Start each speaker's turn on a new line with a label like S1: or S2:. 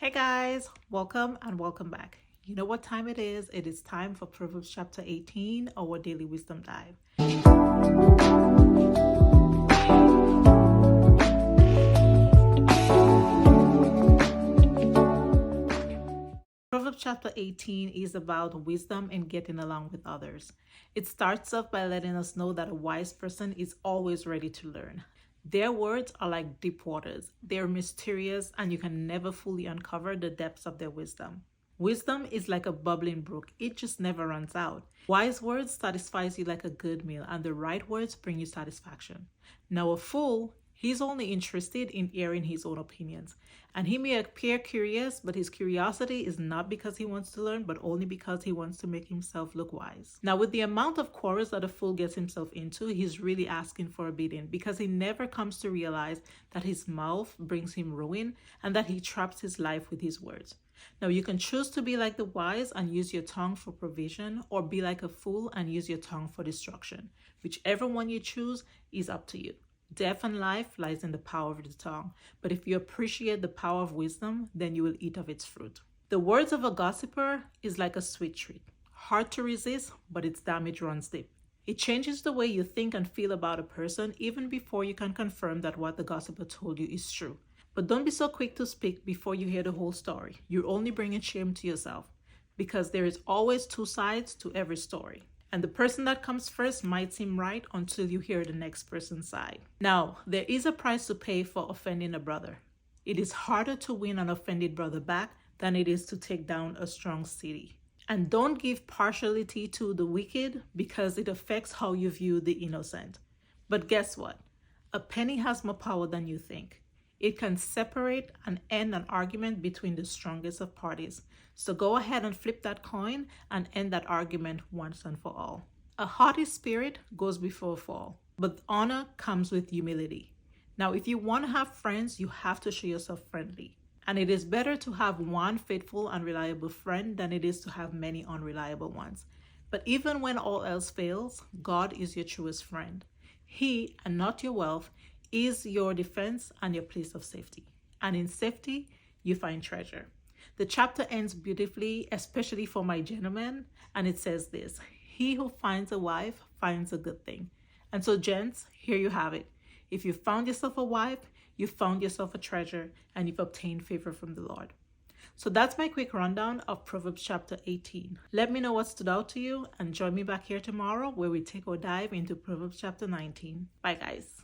S1: Hey guys, welcome and welcome back. You know what time it is? It is time for Proverbs chapter 18, our daily wisdom dive. Proverbs chapter 18 is about wisdom and getting along with others. It starts off by letting us know that a wise person is always ready to learn. Their words are like deep waters. They're mysterious and you can never fully uncover the depths of their wisdom. Wisdom is like a bubbling brook. It just never runs out. Wise words satisfies you like a good meal, and the right words bring you satisfaction. Now a fool, he's only interested in airing his own opinions. And he may appear curious, but his curiosity is not because he wants to learn, but only because he wants to make himself look wise. Now, with the amount of quarrels that a fool gets himself into, he's really asking for a beating because he never comes to realize that his mouth brings him ruin and that he traps his life with his words. Now, you can choose to be like the wise and use your tongue for provision, or be like a fool and use your tongue for destruction. Whichever one you choose is up to you. Death and life lies in the power of the tongue, but if you appreciate the power of wisdom, then you will eat of its fruit. The words of a gossiper is like a sweet treat, hard to resist, but its damage runs deep. It changes the way you think and feel about a person even before you can confirm that what the gossiper told you is true. But don't be so quick to speak before you hear the whole story. You're only bringing shame to yourself, because there is always two sides to every story. And the person that comes first might seem right until you hear the next person's side. Now, there is a price to pay for offending a brother. It is harder to win an offended brother back than it is to take down a strong city. And don't give partiality to the wicked, because it affects how you view the innocent. But guess what? A penny has more power than you think. It can separate and end an argument between the strongest of parties. So go ahead and flip that coin and end that argument once and for all. A haughty spirit goes before a fall, but honor comes with humility. Now, if you want to have friends, you have to show yourself friendly. And it is better to have one faithful and reliable friend than it is to have many unreliable ones. But even when all else fails, God is your truest friend. He, and not your wealth, is your defense and your place of safety. And in safety, you find treasure. The chapter ends beautifully, especially for my gentleman, and it says this: he who finds a wife finds a good thing. And so, gents, here you have it. If you found yourself a wife, you found yourself a treasure, and you've obtained favor from the Lord. So that's my quick rundown of Proverbs chapter 18. Let me know what stood out to you, and join me back here tomorrow where we take our dive into Proverbs chapter 19. Bye, guys.